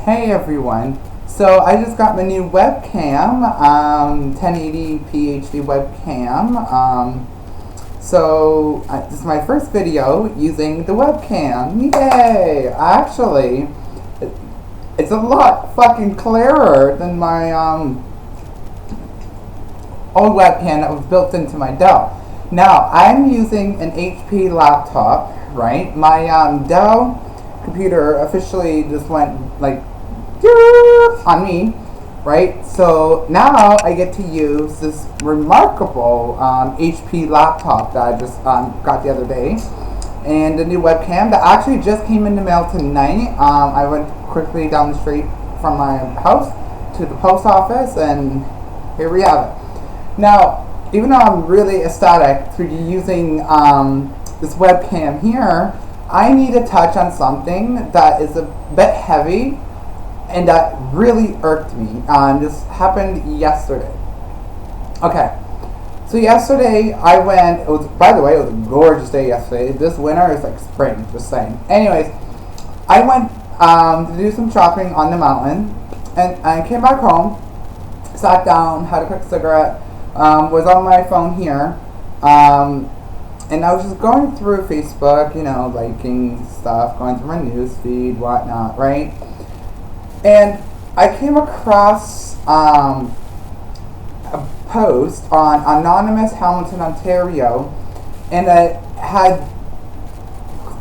Hey everyone. So I just got my new webcam, 1080p HD webcam. This is my first video using the webcam. Yay! Actually, it's a lot fucking clearer than my old webcam that was built into my Dell. Now I'm using an HP laptop, right? My Dell computer officially just went like on me, right? So now I get to use this remarkable HP laptop that I just got the other day, and the new webcam that actually just came in the mail tonight. I went quickly down the street from my house to the post office, and here we have it. Now, even though I'm really ecstatic to be using this webcam here, I need to touch on something that is a bit heavy and that really irked me. This happened yesterday. Okay, so yesterday I went, by the way, it was a gorgeous day yesterday. This winter is like spring, just saying. Anyways, I went to do some shopping on the mountain, and I came back home, sat down, had a quick cigarette, was on my phone here, and I was just going through Facebook, liking stuff, going through my news feed, whatnot, right? And I came across a post on Anonymous Hamilton, Ontario, and it had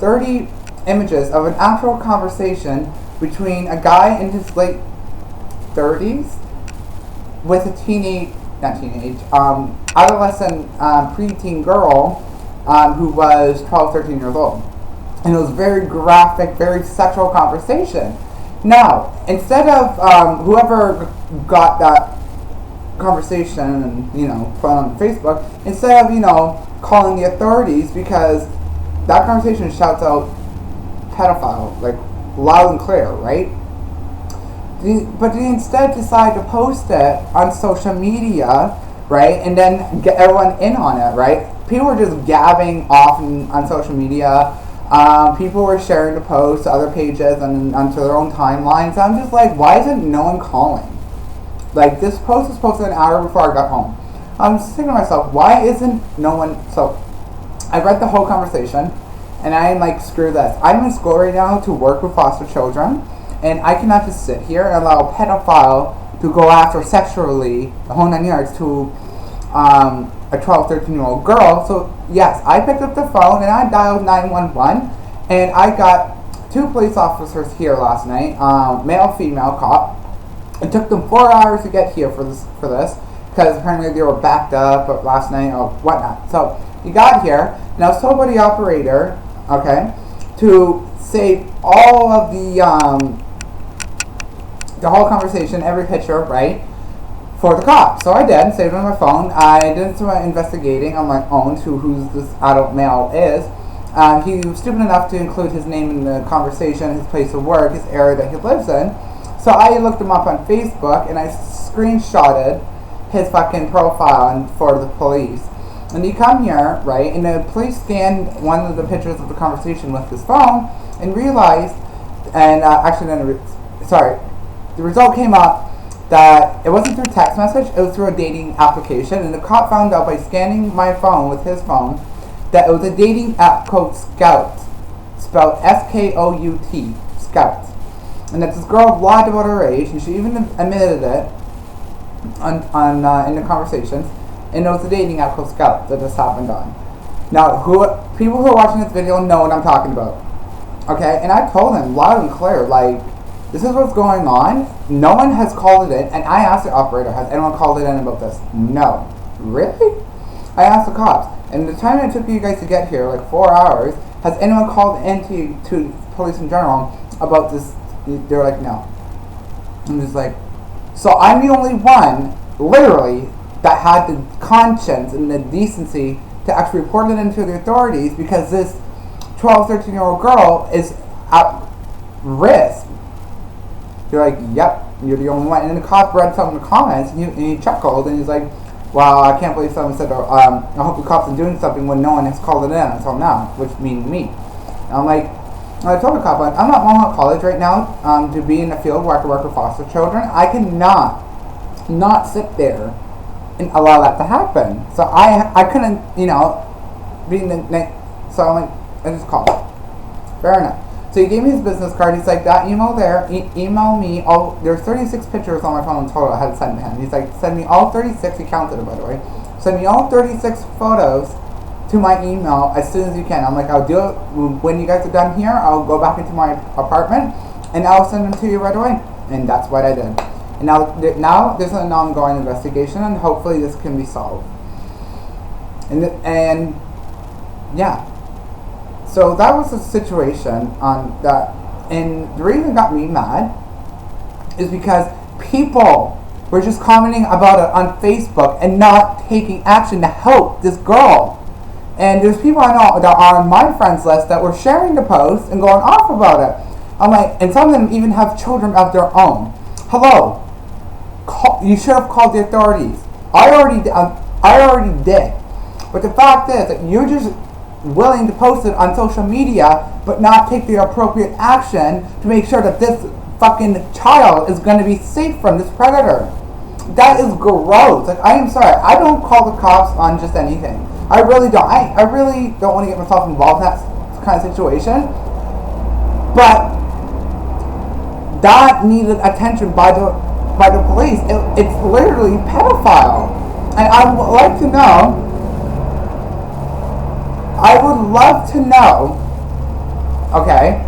30 images of an actual conversation between a guy in his late 30s with a adolescent preteen girl who was 12, 13 years old. And it was very graphic, very sexual conversation. Now, instead of whoever got that conversation and, put on Facebook, instead of, calling the authorities, because that conversation shouts out pedophile, like, loud and clear, right? But they instead decide to post it on social media, right? And then get everyone in on it, right? People were just gabbing off on social media. People were sharing the posts to other pages and onto their own timelines. So I'm just like, why isn't no one calling? Like, this post was posted an hour before I got home. I'm just thinking to myself, why isn't no one? So I read the whole conversation, and I'm like, screw this. I'm in school right now to work with foster children, and I cannot just sit here and allow a pedophile to go after sexually the whole 9 yards to a 12, 13-year-old girl. So yes, I picked up the phone and I dialed 911, and I got 2 police officers here last night, male, female cop. It took them 4 hours to get here for this because apparently they were backed up last night or whatnot. So he got here, and I was told by the operator, okay, to save all of the whole conversation, every picture, right, for the cops. So I did, saved it on my phone. I did some investigating on my own to who this adult male is. He was stupid enough to include his name in the conversation, his place of work, his area that he lives in. So I looked him up on Facebook, and I screenshotted his fucking profile for the police. And he come here, right, and the police scanned one of the pictures of the conversation with his phone and realized, and the result came up that it wasn't through text message, it was through a dating application, and the cop found out by scanning my phone with his phone that it was a dating app called Scout, spelled S-K-O-U-T, Scout, and that this girl lied about her age, and she even admitted it in the conversations, and it was a dating app called Scout that this happened on. Now, people who are watching this video know what I'm talking about, okay? And I told them loud and clear, like, this is what's going on. No one has called it in. And I asked the operator, has anyone called it in about this? No. Really? I asked the cops. And the time it took you guys to get here, like 4 hours, has anyone called in to police in general about this? They're like, no. I'm just like, so I'm the only one, literally, that had the conscience and the decency to actually report it into the authorities, because this 12, 13-year-old girl is at risk. You're like, yep, you're the only one. And then the cop read some of the comments, and he chuckled, and he's like, wow, I can't believe someone said, I hope the cops are doing something when no one has called it in until now, which means me. And I'm like, I told the cop, like, I'm at Mohawk College right now to be in a field where I can work with foster children. I cannot not sit there and allow that to happen. So I couldn't, you know, be in the so I'm like, I just called. Fair enough. So he gave me his business card. He's like, that email there, email me all, there's 36 pictures on my phone in total I had to send to him. He's like, send me all 36, he counted it by the way. Send me all 36 photos to my email as soon as you can. I'm like, I'll do it when you guys are done here. I'll go back into my apartment and I'll send them to you right away. And that's what I did. And now there's an ongoing investigation and hopefully this can be solved. And yeah. So that was the situation on that. And the reason it got me mad is because people were just commenting about it on Facebook and not taking action to help this girl. And there's people I know that are on my friends list that were sharing the post and going off about it. I'm like, and some of them even have children of their own. Hello, you should have called the authorities. I already did. But the fact is that you're just willing to post it on social media, but not take the appropriate action to make sure that this fucking child is going to be safe from this predator. That is gross. Like, I am sorry. I don't call the cops on just anything. I really don't. I really don't want to get myself involved in that kind of situation. But that needed attention by the police. It's literally pedophile. And I would like to know. I would love to know. Okay.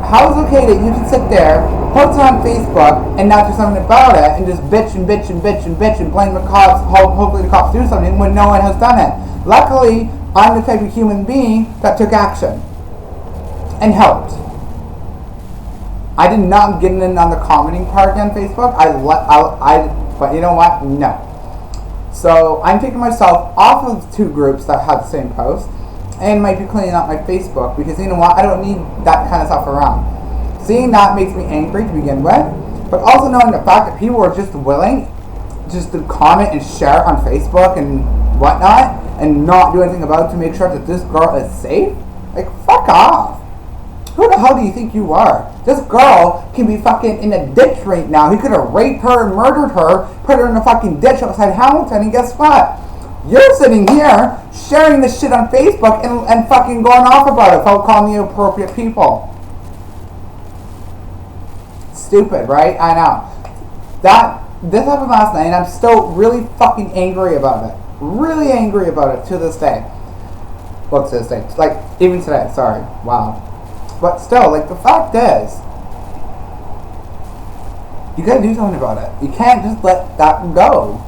How is it okay that you can sit there, post it on Facebook, and not do something about it, and just bitch and bitch and bitch and bitch and blame the cops, hopefully the cops do something when no one has done it? Luckily, I'm the type of human being that took action and helped. I did not get in on the commenting part on Facebook. But you know what? No. So I'm taking myself off of 2 groups that had the same post, and might be cleaning up my Facebook because you know what? I don't need that kind of stuff around. Seeing that makes me angry to begin with, but also knowing the fact that people are just willing just to comment and share on Facebook and whatnot, and not do anything about it to make sure that this girl is safe. Like, fuck off. Who the hell do you think you are? This girl can be fucking in a ditch right now. He could have raped her and murdered her, put her in a fucking ditch outside Hamilton, and guess what? You're sitting here sharing this shit on Facebook and fucking going off about it without calling the appropriate people. Stupid, right? I know. This happened last night and I'm still really fucking angry about it. Really angry about it to this day. Well, to this day. Like, even today, sorry. Wow. But still, like, the fact is, you gotta do something about it. You can't just let that go.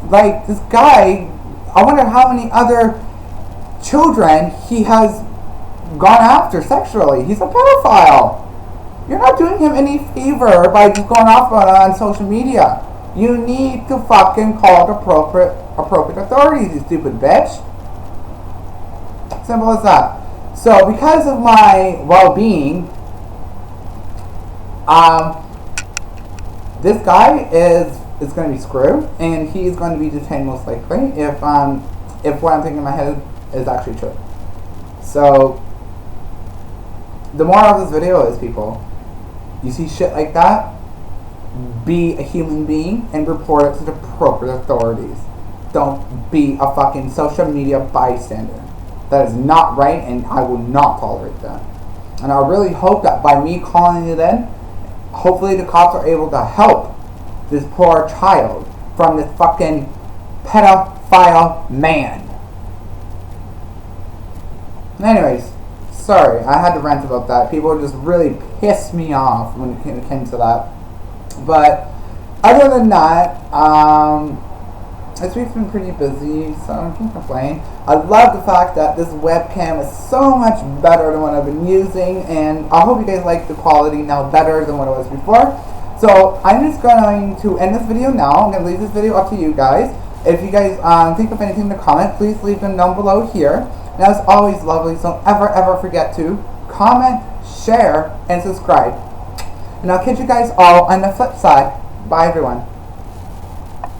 Like, this guy, I wonder how many other children he has gone after sexually. He's a pedophile. You're not doing him any favor by just going off about it on social media. You need to fucking call the appropriate authorities, you stupid bitch. Simple as that. So, because of my well-being, this guy is going to be screwed, and he's going to be detained most likely if what I'm thinking in my head is actually true. So, the moral of this video is, people, you see shit like that, be a human being and report it to the appropriate authorities. Don't be a fucking social media bystander. That is not right, and I will not tolerate that. And I really hope that by me calling it in, hopefully the cops are able to help this poor child from this fucking pedophile man. Anyways, sorry, I had to rant about that. People just really pissed me off when it came to that. But other than that, this week's been pretty busy, so I can't complain. I love the fact that this webcam is so much better than what I've been using, and I hope you guys like the quality now better than what it was before. So I'm just going to end this video now. I'm going to leave this video up to you guys. If you guys think of anything to comment, please leave them down below here. And as always, lovely, don't ever forget to comment, share, and subscribe. And I'll catch you guys all on the flip side. Bye, everyone.